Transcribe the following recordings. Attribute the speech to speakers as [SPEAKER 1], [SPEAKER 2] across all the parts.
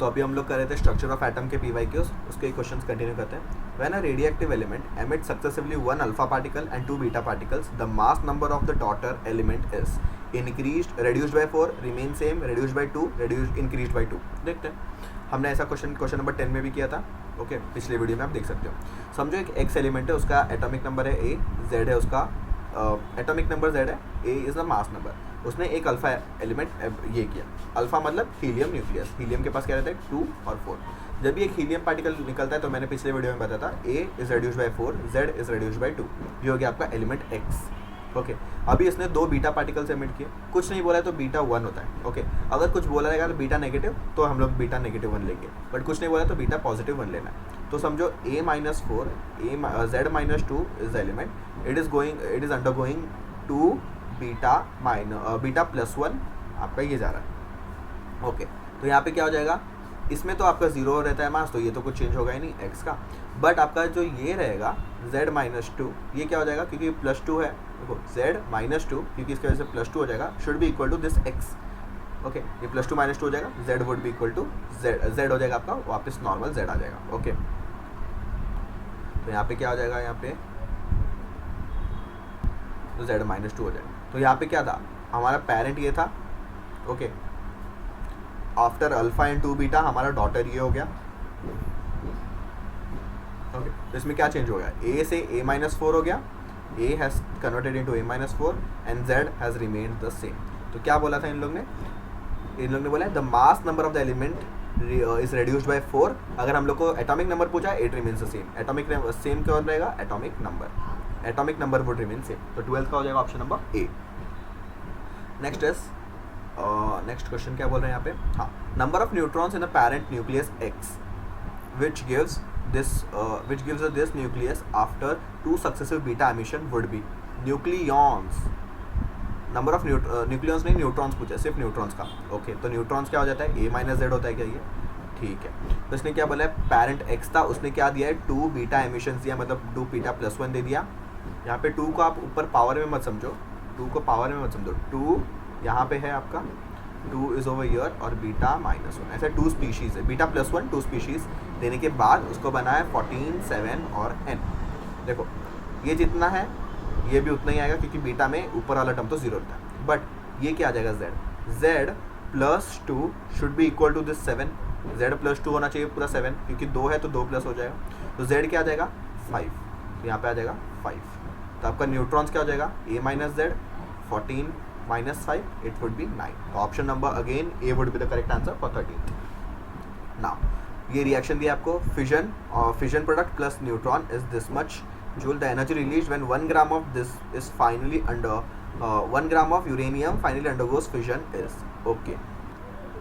[SPEAKER 1] तो अभी हम लोग कर रहे थे स्ट्रक्चर ऑफ एटम के PYQs, उसके क्वेश्चंस कंटिन्यू करते हैं. When a radioactive element emits successively one alpha particle and two beta particles, the mass number of the daughter element is increased, reduced by 4, remain same, reduced by 2, reduced, increased by 2. देखते हैं. हमने ऐसा question number 10 में भी किया था. Okay, पिछले video में आप देख सकते हो. समझो एक एक्स एलिमेंट है, उसका एटॉमिक नंबर है ए, जेड है उसका एटॉमिक नंबर जेड है, A is the mass number. उसने एक अल्फा एलिमेंट ये किया. अल्फा मतलब हीलियम न्यूक्लियस. हीलियम के पास क्या रहता है 2 और 4. जब भी एक हीलियम पार्टिकल निकलता है तो मैंने पिछले वीडियो में बताया था A is reduced by 4, Z is reduced by 2. ये हो गया आपका एलिमेंट एक्स. ओके, अभी इसने 2 बीटा पार्टिकल्स एमिट किए. कुछ नहीं बोला है तो बीटा 1 होता है. ओके, अगर कुछ बोला रहेगा तो बीटा नेगेटिव, तो हम लोग बीटा नेगेटिव 1 लेंगे. बट कुछ नहीं बोला तो बीटा पॉजिटिव 1 लेना है. तो समझो a minus 4, Z minus 2 is the element. It is undergoing 2 beta plus 1 आपका ये जा रहा है. ओके, तो यहाँ पे क्या हो जाएगा, इसमें तो आपका 0 रहता है मास, तो ये तो कुछ चेंज होगा ही नहीं एक्स का. बट आपका जो ये रहेगा z माइनस 2, ये क्या हो जाएगा, क्योंकि प्लस 2 है. देखो z माइनस 2, क्योंकि इसकी वजह से प्लस 2 हो जाएगा, should be equal to this x. Okay, ये प्लस 2 माइनस 2 हो जाएगा, z would be equal to z हो जाएगा आपका वापस नॉर्मल z आ जाएगा. ओके, तो यहाँ पे क्या हो जाएगा, यहाँ पे तो z माइनस 2 हो जाएगा. तो यहाँ पे क्या था, हमारा पेरेंट ये था. Okay, after alpha and 2 beta हमारा डॉटर ये हो गया. ओके, तो इसमें क्या चेंज हो गया, a से a माइनस 4 हो गया, a has converted into a minus 4 and z has remained the same. तो क्या बोला था इन लोग ने बोला the mass number of the element is reduced by 4. अगर हम लोग को एटॉमिक नंबर पूछा, it remains the same. Atomic same क्या रहेगा, atomic number would remain same. तो 12 का हो जाएगा option number A. Next question क्या बोल रहे हैं यहाँ पे. हाँ, number of neutrons in a parent nucleus x which gives this nucleus after 2 successive beta emission would be nucleons. Number of nucleons नहीं, न्यूट्रॉन्स पूछा, सिर्फ न्यूट्रॉन्स का. ओके, तो न्यूट्रॉन्स क्या हो जाता है, a माइनस जेड होता है क्या ये. ठीक है, तो इसने क्या बोला है, पेरेंट x था, उसने क्या दिया है 2 बीटा एमिशन दिया, मतलब 2 बीटा प्लस 1 दे दिया. यहाँ पे 2 को आप ऊपर पावर में मत समझो, 2 यहाँ पे है आपका 2 इज ओवर ईयर और बीटा माइनस 1, ऐसे 2 स्पीशीज़ है. बीटा प्लस 1 2 स्पीशीज़ देने के बाद उसको बनाया 14, 7 और n. देखो ये जितना है ये भी उतना ही आएगा, क्योंकि बीटा में ऊपर वाला टर्म तो 0 रहता है. बट ये क्या आ जाएगा, z plus 2 should be equal to this 7. z plus 2 होना चाहिए पूरा 7, क्योंकि 2 है तो 2 प्लस हो जाएगा. तो z क्या आ जाएगा 5, तो यहाँ पे आ जाएगा 5. तो आपका न्यूट्रॉन्स क्या हो जाएगा, a minus Z 14 minus 5, it would be 9. Option number again A would be the correct answer for 13th. Now ये रिएक्शन दिया आपको, fission product plus neutron is this much joule. The energy released when 1 gram of this is finally under 1 gram of uranium finally undergoes fission is. Okay,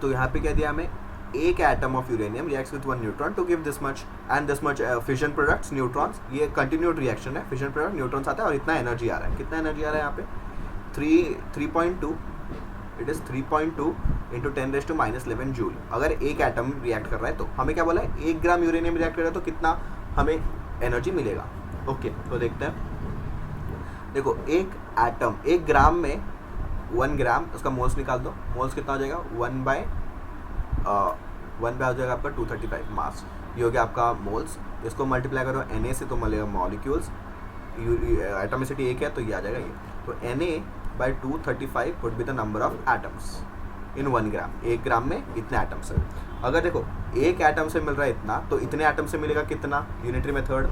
[SPEAKER 1] तो यहाँ पे क्या दिया हमें, एक atom of uranium reacts with 1 neutron to give this much and this much fission products neutrons. ये continued reaction है, fission product neutrons आता है और इतना एनर्जी आ रहा है. कितना एनर्जी आ रहा है यहाँ पे 3.2. It is 3.2 into 10⁻11 joule. अगर एक एटम रिएक्ट कर रहा है तो हमें क्या बोला है, 1 ग्राम यूरेनियम रिएक्ट कर रहा है तो कितना हमें एनर्जी मिलेगा. ओके, तो देखते हैं. देखो एक एटम 1 ग्राम में 1 ग्राम, उसका मोल्स निकाल दो. मोल्स कितना हो जाएगा, 1 बाय हो जाएगा आपका 235 मास. ये हो गया आपका मोल्स. इसको मल्टीप्लाई करो Na से तो मिलेगा मॉलिक्यूल्स. एटमिसिटी 1 है तो ये आ जाएगा ये. तो Na by 235 would be the number of atoms in 1 gram. 1 ग्राम में इतने एटम्स है. अगर देखो एक एटम से मिल रहा है इतना, तो इतने एटम से मिलेगा कितना, यूनिटरी मेथड.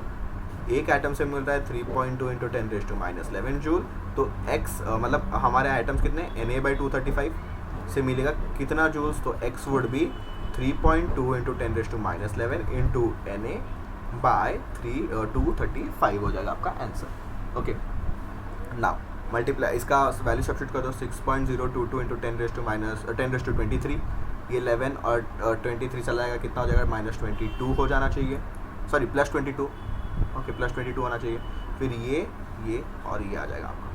[SPEAKER 1] एक एटम से मिल रहा है 3.2 इंटू 10⁻11 जूल. तो x मतलब हमारे एटम्स कितने, Na by 235 से मिलेगा कितना जूल्स, तो x would be 3.2 into 10⁻11 into Na by 235 हो जाएगा आपका आंसर. ओके, नाउ मल्टीप्लाई इसका वैल्यू सब्स्टिट्यूट कर दो. 6.022 इंटू 10⁻23. ये 11 और 23 चला जाएगा, कितना हो जाएगा, -22 हो जाना चाहिए, सॉरी प्लस 22. ओके, प्लस 22 होना चाहिए. फिर ये और ये आ जाएगा आपका.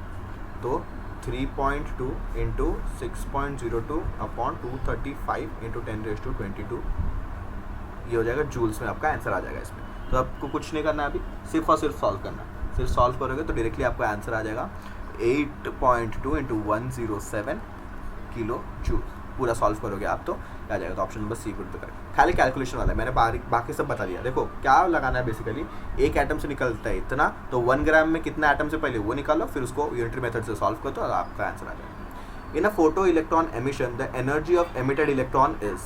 [SPEAKER 1] तो 3.2 इंटू 6.02 अपॉन 235 इंटू 10⁻22 ये हो जाएगा जूल्स में, आपका आंसर आ जाएगा इसमें. तो आपको कुछ नहीं करना है अभी, सिर्फ और सिर्फ सॉल्व करना है. सिर्फ सॉल्व करोगे तो डायरेक्टली आपका आंसर आ जाएगा 8.2 इंटू 107 किलो जूल. पूरा सॉल्व करोगे आप तो क्या जाएगा, तो option number C would be correct. खाली कैलकुलेशन वाला है, मैंने बाकी सब बता दिया। देखो क्या लगाना है बेसिकली, एक एटम से निकलता है इतना, तो 1 ग्राम में कितना एटम से पहले वो निकालो, फिर उसको यूनिटरी मेथड से सॉल्व करो तो आपका आंसर आ जाएगा। In a photo electron emission the energy of emitted electron is,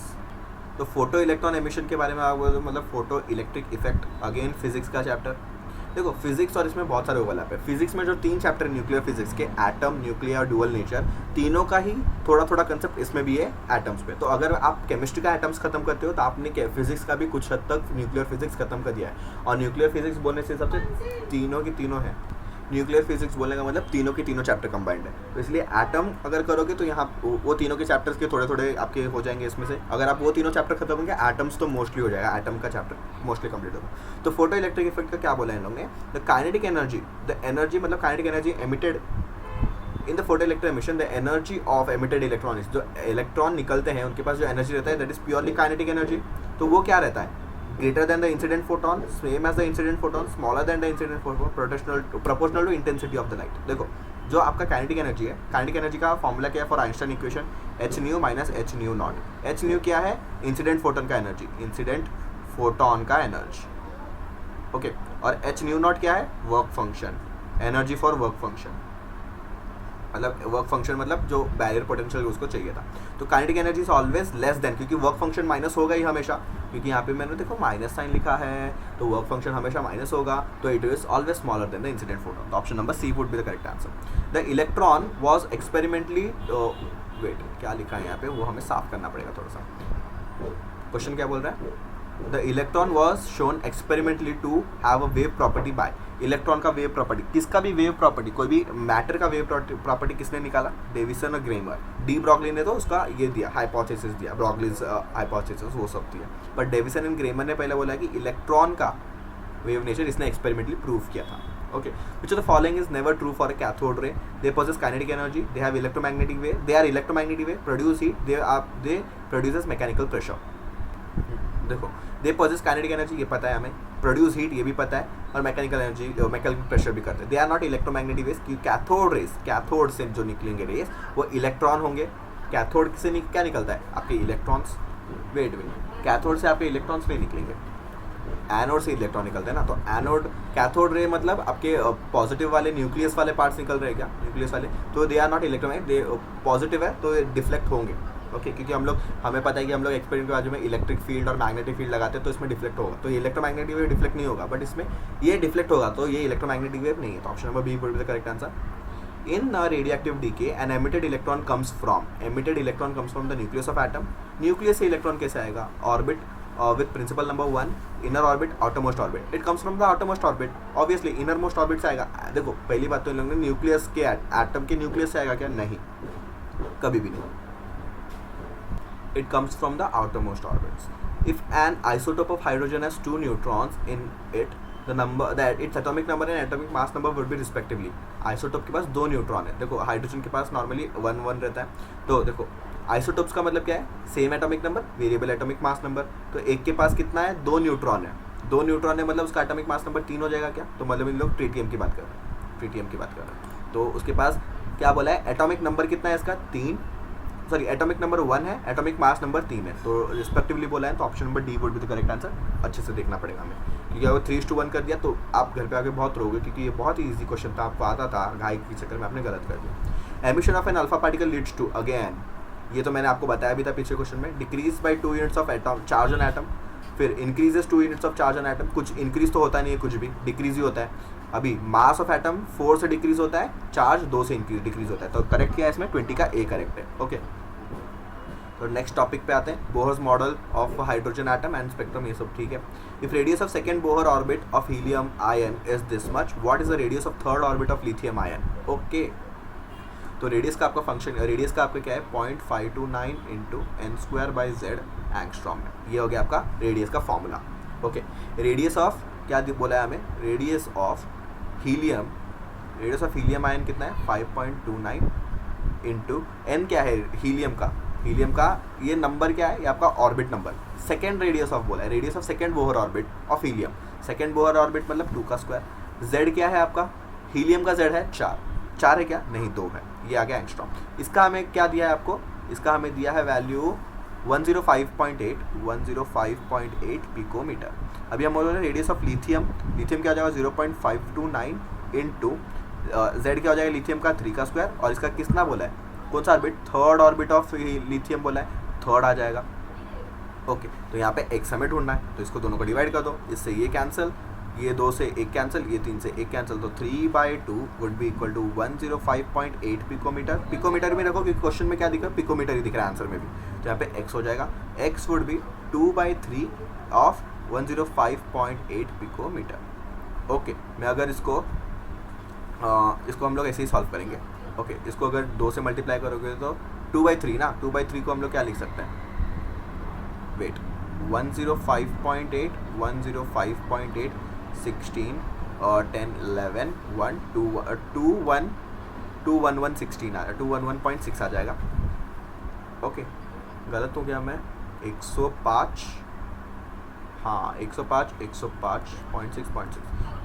[SPEAKER 1] तो फोटो इलेक्ट्रॉन एमिशन के बारे में आप बोलो मतलब photo electric effect, again physics का चैप्टर। देखो फिजिक्स और इसमें बहुत सारे ओवरलैप है। फिजिक्स में जो 3 चैप्टर न्यूक्लियर फिजिक्स के, एटम, न्यूक्लियर और ड्यूअल नेचर, तीनों का ही थोड़ा थोड़ा कंसेप्ट इसमें भी है एटम्स पे। तो अगर आप केमिस्ट्री का एटम्स खत्म करते हो तो आपने फिजिक्स का भी कुछ हद तक न्यूक्लियर फिजिक्स खत्म कर दिया है। और न्यूक्लियर फिजिक्स बोलने से सबसे तीनों की तीनों है, न्यूक्लियर फिजिक्स बोलने का मतलब तीनों के तीनों चैप्टर कंबाइंड है। तो इसलिए एटम अगर करोगे तो यहाँ वो तीनों के चैप्टर्स के थोड़े थोड़े आपके हो जाएंगे इसमें से। अगर आप वो तीनों चैप्टर खत्म होंगे, एटम्स तो मोस्टली हो जाएगा, एटम का चैप्टर मोस्टली कंप्लीट होगा। तो फोटो इलेक्ट्रिक इफेक्ट का क्या बोला है इन लोगों ने, the kinetic energy, the energy मतलब kinetic energy emitted in the photo electric emission, the energy of emitted electronics, जो इलेक्ट्रॉन निकलते हैं उनके पास जो एनर्जी रहता है that is purely kinetic energy. तो वो क्या रहता है, greater than the incident photon, same as the incident photon, smaller than the incident photon, proportional to intensity of the light। देखो जो आपका काइनेटिक एनर्जी है, काइनेटिक एनर्जी का फॉर्मूला क्या है for Einstein equation, H new minus H new not. H new क्या है, incident photon का एनर्जी, इंसिडेंट फोटोन का एनर्जी, ओके। और एच न्यू नॉट क्या है, work function, energy for work function, मतलब वर्क फंक्शन मतलब जो बैरियर पोटेंशियल उसको चाहिए था। तो kinetic energy is always less than, क्योंकि वर्क फंक्शन माइनस होगा ही हमेशा, क्योंकि यहाँ पे मैंने देखो माइनस साइन लिखा है तो वर्क फंक्शन हमेशा माइनस होगा, तो it is always smaller than the incident photon. तो option number C would be the correct answer. The electron was experimentally, wait क्या लिखा है यहाँ पे, वो हमें साफ करना पड़ेगा थोड़ा सा। क्वेश्चन क्या बोल रहा है, the electron was shown experimentally to have a wave property by, electron का वेव प्रॉपर्टी, किसका भी वेव प्रॉपर्टी, कोई भी मैटर का वेव प्रॉपर्टी किसने निकाला, डेविसन और ग्रेमर। डी ब्रॉगली ने तो उसका ये दिया, हाइपोथेसिस दिया, ब्रॉगलीज हाइपोथेसिस वो सब दिया, बट डेविसन एंड ग्रेमर ने पहले बोला कि इलेक्ट्रॉन का वेव नेचर इसने एक्सपेरिमेंटली प्रूव किया था, okay. Which of the following is never true for a cathode ray, they possess kinetic energy, they have electromagnetic wave, they are electromagnetic wave, produce heat, they produces mechanical pressure. देखो they possess kinetic energy ये पता है हमें, produce heat ये भी पता है, और मैकेनिकल एनर्जी मैकेनिकल प्रेशर भी करते हैं। They are not electromagnetic waves, क्योंकि कैथोड रेस, कैथोड से जो निकलेंगे रेस वो इलेक्ट्रॉन होंगे। कैथोड से क्या निकलता है, आपके इलेक्ट्रॉन्स, वेट, कैथोड से आपके इलेक्ट्रॉन्स नहीं निकलेंगे, एनोड से इलेक्ट्रॉन निकलते हैं ना। तो एनोड, कैथोड रे मतलब आपके पॉजिटिव वाले न्यूक्लियस वाले पार्ट्स निकल रहे हैं क्या, न्यूक्लियस वाले, तो they are not electromagnetic, they positive है तो डिफ्लेक्ट होंगे, ओके। क्योंकि हमें पता है कि हम लोग एक्सपेरिमेंट के बाजू में इलेक्ट्रिक फील्ड और मैग्नेटिक फील्ड लगाते हैं तो इसमें डिफ्लेक्ट होगा, तो ये इलेक्ट्रोमैग्नेटिक वेव डिफ्लेक्ट नहीं होगा, बट इसमें ये डिफ्लेक्ट होगा, तो ये इलेक्ट्रोमैग्नेटिक वेव नहीं है। तो option number B would be the correct answer. In a radioactive decay, an emitted electron comes from, emitted electron comes from the nucleus of atom. Nucleus से इलेक्ट्रॉन कैसे आएगा, orbit with principal number 1, inner orbit, outermost orbit. It comes from the outermost orbit. Obviously innermost orbit से आएगा। देखो पहली बात तो इन लोगों ने न्यूक्लियस के एटम के न्यूक्लियस से आएगा क्या, नहीं, कभी भी नहीं। It comes from the outermost orbits. If an isotope of hydrogen has 2 neutrons in it, the number that its atomic number and atomic mass number would be respectively. Isotope के पास 2 neutron है, देखो हाइड्रोजन के पास normally 1 रहता है, तो देखो isotopes का मतलब क्या है, same atomic number, variable atomic mass number. तो एक के पास कितना है, 2 न्यूट्रॉन है, 2 न्यूट्रॉन है मतलब उसका एटॉमिक मास नंबर 3 हो जाएगा क्या, तो मतलब इन लोग ट्रिटियम की बात कर रहे हैं, ट्रिटियम की बात कर रहे हैं। तो उसके पास क्या बोला है, एटॉमिक नंबर कितना है इसका, 3, सॉरी एटॉमिक नंबर 1 है, एटॉमिक मास नंबर 3 है, तो रिस्पेक्टिवली बोला है। तो option number D would be the correct answer. अच्छे से देखना पड़ेगा हमें, क्योंकि अगर 3:1 कर दिया तो आप घर पे आके बहुत रोगे, क्योंकि ये बहुत ही ईजी क्वेश्चन था, आपको आता था, घाई के चक्कर में आपने गलत कर दिया। Emission of an alpha particle leads to, again ये तो मैंने आपको बताया भी था पीछे क्वेश्चन में, decrease by 2 units of atom charge on atom, फिर increases 2 units of charge on atom, कुछ इंक्रीज तो होता नहीं है, कुछ भी डिक्रीज ही होता है। अभी मास ऑफ एटम 4 से डिक्रीज होता है, चार्ज 2 से डिक्रीज होता है, तो करेक्ट क्या है इसमें, 20 का ए करेक्ट है, ओके। तो नेक्स्ट टॉपिक पे आते हैं, Bohr's model of hydrogen atom and spectrum, ये सब ठीक है। If radius of second Bohr orbit of helium ion is this much, what is the radius of third orbit of lithium ion, okay. तो radius का आपका function, radius का आपका क्या है, 0.529 इंटू n² z एंगस्ट्रॉम में, ये हो गया आपका रेडियस का फॉर्मूला, ओके। रेडियस ऑफ क्या बोला है हमें, रेडियस ऑफ हीलियम आयन कितना है, 5.29 इंटू n क्या है हीलियम का, हीलियम का ये नंबर क्या है, ये आपका orbit number, second radius of बोला है, radius of second Bohr orbit of helium, second Bohr orbit मतलब 2 का स्क्वायर, z क्या है आपका, हीलियम का z है 4 है क्या, नहीं 2 है, ये आ गया एंगस्ट्रॉम। इसका हमें क्या दिया है आपको, इसका हमें दिया है वैल्यू 105.8 पिकोमीटर। अभी हम बोल रहे हैं रेडियस ऑफ लिथियम क्या हो जाएगा 0.529 इंटू जेड क्या हो जाएगा लिथियम का 3 का स्क्वायर, और इसका कितना बोला है, कौन सा orbit, third orbit of lithium बोला है, थर्ड आ जाएगा। ओके, तो यहाँ पे एक्स हमें ढूंढना है, तो इसको दोनों को डिवाइड कर दो, इससे ये कैंसिल, ये 2 से 1 कैंसिल, ये 3 से 1 कैंसिल, तो 3/2 would be equal to 105.8 picometre. Picometre में रखो क्योंकि क्वेश्चन में क्या दिख रहा है, पिकोमीटर ही दिख रहा है आंसर में भी, तो यहाँ पे एक्स हो जाएगा, x would be 2/3 of 105.8 picometre. Okay, मैं अगर इसको हम लोग ऐसे ही सॉल्व करेंगे। ओके, इसको अगर 2 से मल्टीप्लाई करोगे तो 2/3 ना, 2/3 को हम लोग क्या लिख सकते हैं, वेट 105.8 16 10 11 1 2 211.16 आ जाएगा। ओके, गलत हो गया मैं, 105, हाँ 105.6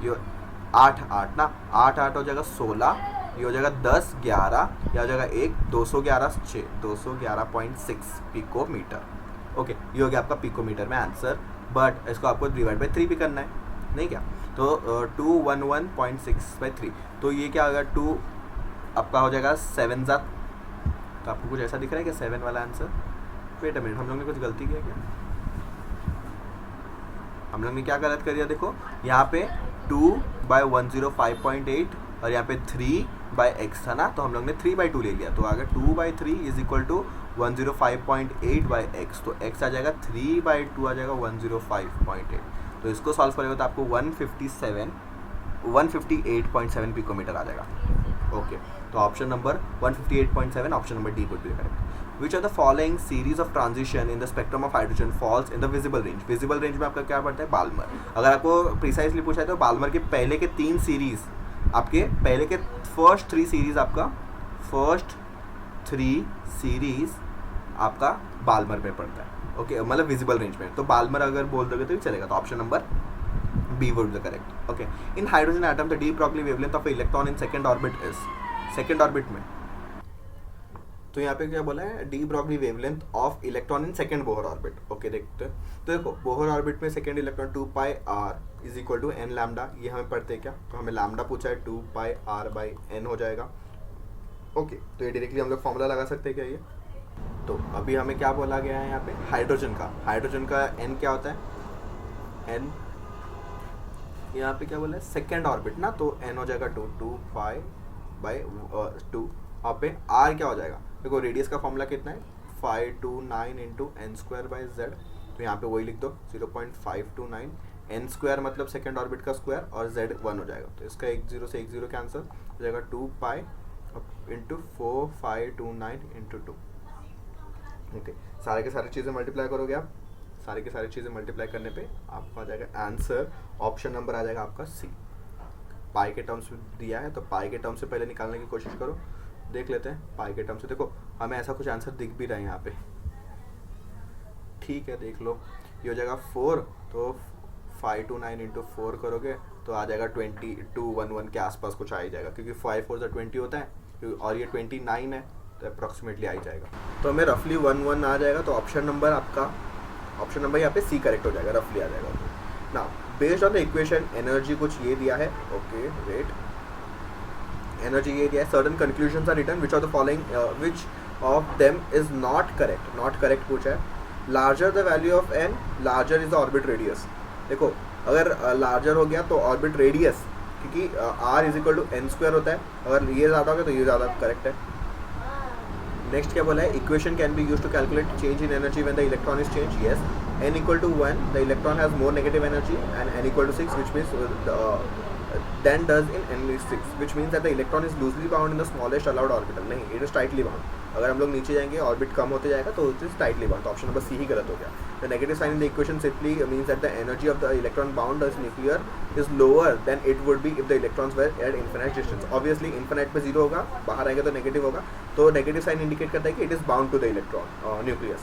[SPEAKER 1] ये 8 ना, 8 हो जाएगा 16, ये हो जाएगा 10 11, ये हो जाएगा 1 211.6 पिकोमीटर। ओके, ये हो गया आपका पिकोमीटर में आंसर, बट इसको आपको डिवाइड बाई 3 भी करना है, नहीं क्या, तो 211.6/3, तो ये क्या होगा, 2 आपका हो जाएगा 7 ज़ात, तो आपको कुछ ऐसा दिख रहा है क्या 7 वाला आंसर। वेट अ मिनट, हम लोग ने कुछ गलती किया क्या, हम लोग ने क्या गलत कर दिया, देखो यहाँ पे 2/105.8 और यहाँ पे 3/x था ना, तो हम लोग ने 3/2 ले लिया, तो अगर 2/3 इज इक्वल टू 105.8/x, तो x आ जाएगा 3/2 आ जाएगा 105.8, तो इसको सॉल्व करेगा तो आपको 158.7 पिकोमीटर आ जाएगा। ओके, तो option number 158.7, option number D would be correct. Which of the following series of transition in the spectrum of hydrogen falls in the visible range? visible range में आपका क्या पड़ता है, बाल्मर। अगर आपको प्रिसाइजली पूछा है तो बाल्मर के पहले के 3 सीरीज, आपके पहले के फर्स्ट 3 सीरीज आपका बाल्मर में पड़ता है। ओके, मतलब विजिबल रेंज में, तो बाल्मर अगर बोल दोगे तो चलेगा, तो option number B would be correct. Okay, in hydrogen atom the de Broglie wavelength of electron in second orbit is, second orbit में, तो यहाँ पे क्या बोला है, de Broglie wavelength of electron in second Bohr orbit. Okay, देखते हैं, तो देखो बोहर ऑर्बिट में second electron 2πr is equal to n lambda, ये हमें पढ़ते हैं क्या, तो हमें लैम्डा पूछा है, 2πr/n हो जाएगा। ओके, तो ये डायरेक्टली हम लोग फॉर्मूला लगा सकते हैं क्या ये, तो अभी हमें क्या बोला गया है यहाँ पे, हाइड्रोजन का n क्या होता है, n यहाँ पे क्या बोला है, सेकेंड ऑर्बिट ना, तो n हो जाएगा 2π/2, यहाँ पे r क्या हो जाएगा, देखो रेडियस का फॉर्मूला कितना है, 529 इंटू n²/z, तो यहाँ पे वही लिख दो 0.529, n² मतलब सेकेंड ऑर्बिट का स्क्वायर और z 1 हो जाएगा, तो इसका 10 से 10 कैंसिल हो जाएगा, 2π इंटू 4529 इंटू 2। ओके, सारे के सारे चीज़ें मल्टीप्लाई करोगे आप, सारे के सारी चीज़ें मल्टीप्लाई करने पे आपका आ जाएगा आंसर, ऑप्शन नंबर आ जाएगा आपका सी। पाई के टर्म्स दिया है, तो पाई के टर्म से पहले निकालने की कोशिश करो, देख लेते हैं पाई के टर्म से। देखो हमें ऐसा कुछ आंसर दिख भी रहा है यहाँ पे, ठीक है, देख लो, ये हो जाएगा 4, तो 529 इंटू 4 करोगे तो आ जाएगा 2211 के आसपास कुछ आ ही जाएगा, क्योंकि 5 4 20 होता है, और ये 29 है, तो अप्रॉक्सीमेटली आ ही जाएगा, तो हमें रफली 11 आ जाएगा, तो ऑप्शन नंबर आपका, ऑप्शन नंबर यहाँ पे सी करेक्ट हो जाएगा, रफली आ जाएगा। ना based on the equation energy कुछ ये दिया है, ओके वेट, एनर्जी ये दिया है, certain conclusions are written, which of the following which of them is not correct पूछा है। Larger the value of n, larger is the orbit radius. देखो अगर लार्जर हो गया तो ऑर्बिट रेडियस, क्योंकि r is equal to n² होता है, अगर ये ज़्यादा हो गया तो ये ज़्यादा करेक्ट है। नेक्स्ट क्या बोला है, equation can be use to calculate change in energy when the electron is change, yes, n equal to 1 the electron has more negative energy and n equal to 6 which means then does in n6, which means that the electron is loosely bound in the smallest allowed orbital, नहीं, it is tightly bound। अगर हम लोग नीचे जाएंगे orbit कम होते जाएगा तो it is tightly bound, तो ऑप्शन नंबर सी ही गलत हो गया। The negative sign in the equation simply means that the energy of the electron bound as nuclear is lower than it would be if the electrons were at infinite distance। Obviously infinite पे 0 होगा, बाहर आएंगे तो negative होगा, तो negative sign indicate करता है कि it is bound to the electron nucleus।